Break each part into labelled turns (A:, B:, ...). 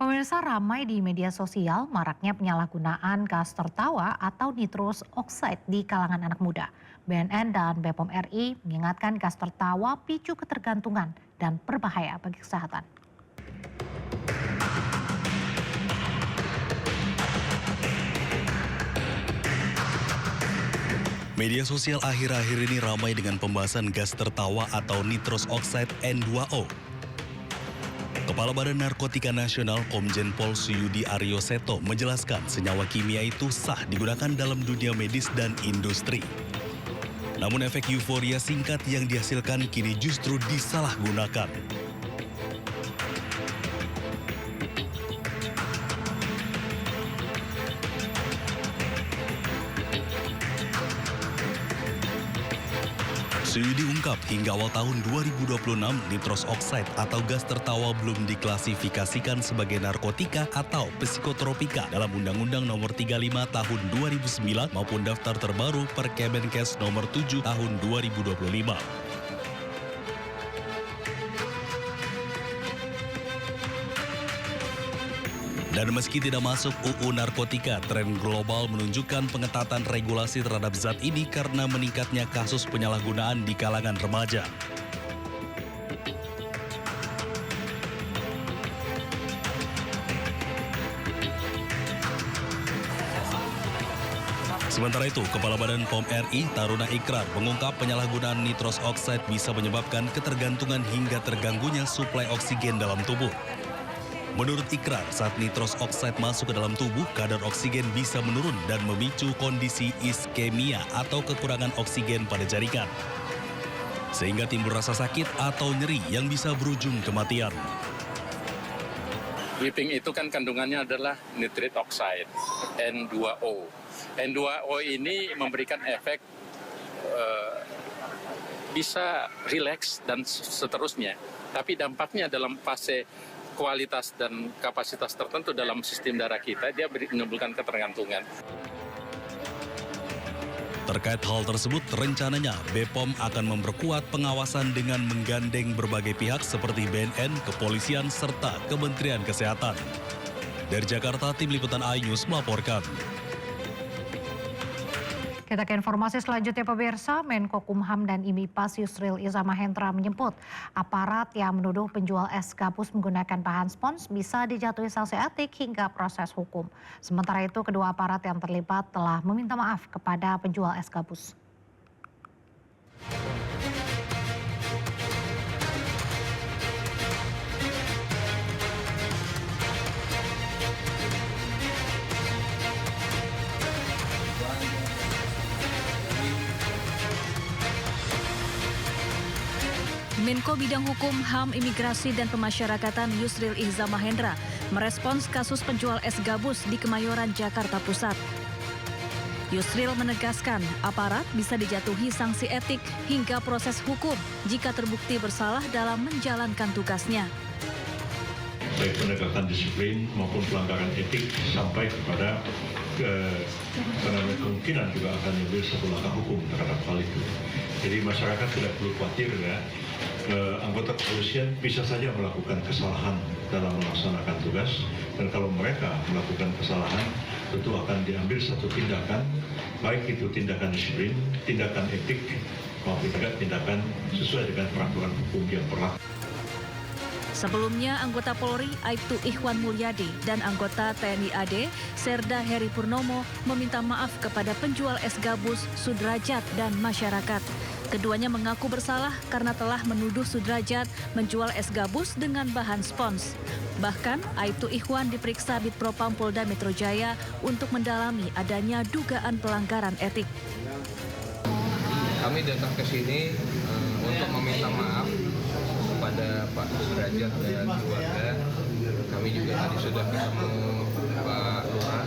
A: Pemirsa, ramai di media sosial maraknya penyalahgunaan gas tertawa atau nitrous oxide di kalangan anak muda. BNN dan BPOM RI mengingatkan gas tertawa picu ketergantungan dan berbahaya bagi kesehatan.
B: Media sosial akhir-akhir ini ramai dengan pembahasan gas tertawa atau nitrous oxide N2O. Kepala Badan Narkotika Nasional Komjen Pol Suyudi Aryo Seto menjelaskan senyawa kimia itu sah digunakan dalam dunia medis dan industri. Namun efek euforia singkat yang dihasilkan kini justru disalahgunakan. Suyudi ungkap hingga awal tahun 2026 nitrous oxide atau gas tertawa belum diklasifikasikan sebagai narkotika atau psikotropika dalam Undang-Undang Nomor 35 Tahun 2009 maupun daftar terbaru Perkemenkes Nomor 7 Tahun 2025. Dan meski tidak masuk UU Narkotika, tren global menunjukkan pengetatan regulasi terhadap zat ini karena meningkatnya kasus penyalahgunaan di kalangan remaja. Sementara itu, Kepala Badan POM RI Taruna Ikrar mengungkap penyalahgunaan nitrous oxide bisa menyebabkan ketergantungan hingga terganggunya suplai oksigen dalam tubuh. Menurut Ikrar, saat nitrous oxide masuk ke dalam tubuh, kadar oksigen bisa menurun dan memicu kondisi iskemia atau kekurangan oksigen pada jaringan. Sehingga timbul rasa sakit atau nyeri yang bisa berujung kematian.
C: Whipping itu kan kandungannya adalah nitrate oxide, N2O. N2O ini memberikan efek bisa rileks dan seterusnya. Tapi dampaknya dalam fase kualitas dan kapasitas tertentu dalam sistem darah kita, dia menimbulkan ketergantungan.
B: Terkait hal tersebut, rencananya BPOM akan memperkuat pengawasan dengan menggandeng berbagai pihak seperti BNN, kepolisian, serta Kementerian Kesehatan. Dari Jakarta, Tim Liputan iNews melaporkan.
A: Kita ke informasi selanjutnya, pemirsa. Menko Kumham dan IMIPAS Yusril Iza Mahendra menyebut aparat yang menuduh penjual es gabus menggunakan bahan spons bisa dijatuhi sanksi etik hingga proses hukum. Sementara itu, kedua aparat yang terlibat telah meminta maaf kepada penjual es gabus.
D: Menko Bidang Hukum, HAM, Imigrasi, dan Pemasyarakatan Yusril Iza Mahendra merespons kasus penjual es gabus di Kemayoran, Jakarta Pusat. Yusril menegaskan aparat bisa dijatuhi sanksi etik hingga proses hukum jika terbukti bersalah dalam menjalankan tugasnya.
E: Baik penegakan disiplin maupun pelanggaran etik sampai kepada kemungkinan juga akan diambil satu langkah hukum terhadap hal itu. Jadi masyarakat tidak perlu khawatir ya. Anggota kepolisian bisa saja melakukan kesalahan dalam melaksanakan tugas, dan kalau mereka melakukan kesalahan tentu akan diambil satu tindakan, baik itu tindakan disiplin, tindakan etik, maupun juga tindakan sesuai dengan peraturan hukum yang berlaku.
D: Sebelumnya, anggota Polri Aibtu Ikhwan Mulyadi dan anggota TNI AD Serda Heri Purnomo meminta maaf kepada penjual es gabus, Sudrajat, dan masyarakat. Keduanya mengaku bersalah karena telah menuduh Sudrajat menjual es gabus dengan bahan spons. Bahkan, Aibtu Ikhwan diperiksa Bitpropam Polda Metro Jaya untuk mendalami adanya dugaan pelanggaran etik.
F: Kami datang ke sini untuk meminta maaf kepada Pak Sudrajat dan keluarga. Kami juga tadi sudah ketemu Pak Lurah,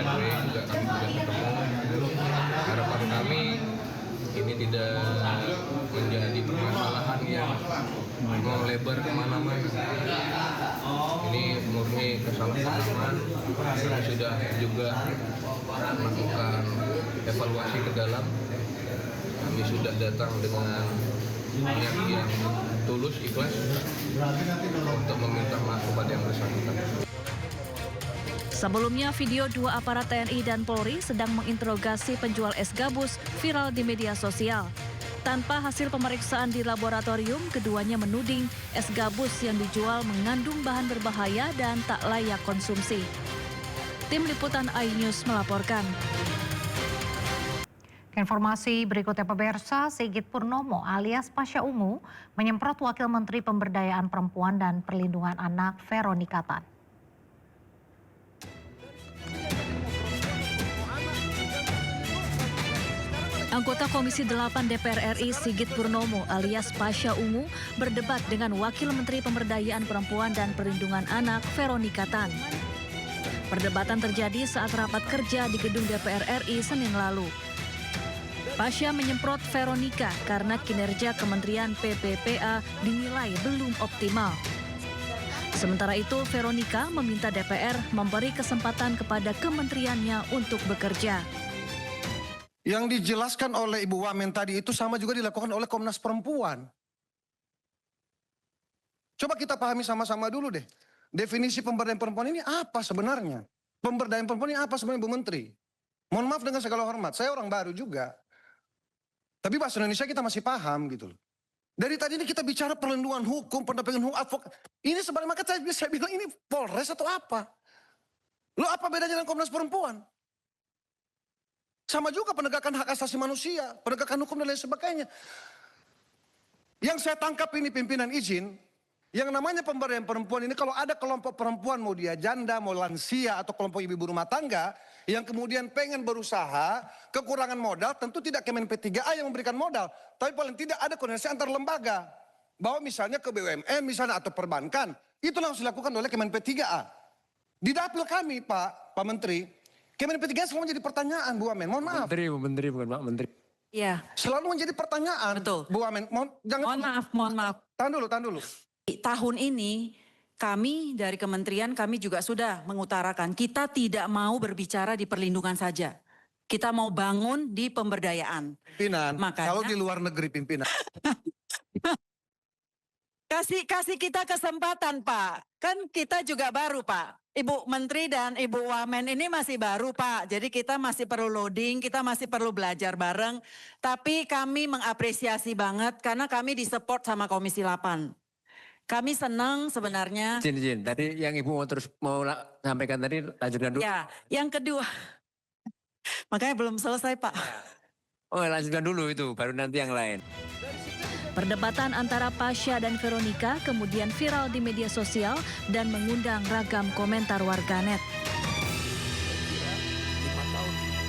F: RW juga kami sudah ketemu. Harapan kami ini tidak menjadi permasalahan yang melebar kemana-mana. Ini murni kesalahpahaman. Kami sudah juga melakukan evaluasi ke dalam. Kami sudah datang dengan niat yang tulus, ikhlas untuk meminta maaf kepada yang bersangkutan.
D: Sebelumnya, video dua aparat TNI dan Polri sedang menginterogasi penjual es gabus viral di media sosial. Tanpa hasil pemeriksaan di laboratorium, keduanya menuding es gabus yang dijual mengandung bahan berbahaya dan tak layak konsumsi. Tim Liputan iNews melaporkan.
A: Informasi berikutnya pemirsa, Sigit Purnomo alias Pasha Ungu menyemprot Wakil Menteri Pemberdayaan Perempuan dan Perlindungan Anak Veronika Tan.
D: Anggota Komisi 8 DPR RI Sigit Purnomo alias Pasha Ungu berdebat dengan Wakil Menteri Pemberdayaan Perempuan dan Perlindungan Anak Veronika Tan. Perdebatan terjadi saat rapat kerja di gedung DPR RI Senin lalu. Pasha menyemprot Veronika karena kinerja Kementerian PPPA dinilai belum optimal. Sementara itu, Veronika meminta DPR memberi kesempatan kepada kementeriannya untuk bekerja.
G: Yang dijelaskan oleh Ibu Wamen tadi itu sama juga dilakukan oleh Komnas Perempuan. Coba kita pahami sama-sama dulu deh. Definisi pemberdayaan perempuan ini apa sebenarnya? Pemberdayaan perempuan ini apa sebenarnya Bu Menteri? Mohon maaf dengan segala hormat, saya orang baru juga. Tapi bahasa Indonesia kita masih paham gitu loh. Dari tadi ini kita bicara perlindungan hukum, pendampingan hukum, advokat. Ini sebenarnya maka saya bilang ini Polres atau apa? Lo apa bedanya dengan Komnas Perempuan? Sama juga penegakan hak asasi manusia, penegakan hukum dan lain sebagainya. Yang saya tangkap ini pimpinan izin, yang namanya pemberdayaan perempuan ini kalau ada kelompok perempuan mau dia janda, mau lansia atau kelompok ibu-ibu rumah tangga yang kemudian pengen berusaha, kekurangan modal, tentu tidak Kemen P3A yang memberikan modal, tapi paling tidak ada koordinasi antar lembaga. Bahwa misalnya ke BUMN misalnya atau perbankan, itu langsung dilakukan oleh Kemen P3A. Di dapil kami Pak Menteri, Kemen P3A selalu menjadi pertanyaan Bu Wamen, mohon maaf.
H: Bu Menteri bukan Pak Menteri.
I: Iya.
G: Selalu menjadi pertanyaan.
I: Betul.
G: Bu Wamen,
I: Mohon maaf.
G: Tahan dulu.
I: Tahun ini kami dari kementerian kami juga sudah mengutarakan kita tidak mau berbicara di perlindungan saja. Kita mau bangun di pemberdayaan.
G: Pimpinan,
I: Makanya,
G: kalau di luar negeri pimpinan.
I: kasih kita kesempatan Pak. Kan kita juga baru Pak. Ibu Menteri dan Ibu Wamen ini masih baru Pak. Jadi kita masih perlu loading, kita masih perlu belajar bareng. Tapi kami mengapresiasi banget karena kami disupport sama Komisi 8. Kami senang sebenarnya.
H: Izin. Tadi yang Ibu mau sampaikan tadi lanjutkan dulu.
I: Ya, yang kedua. Makanya belum selesai Pak.
H: Oh lanjutkan dulu itu, baru nanti yang lain.
D: Perdebatan antara Pasha dan Veronika kemudian viral di media sosial dan mengundang ragam komentar warganet.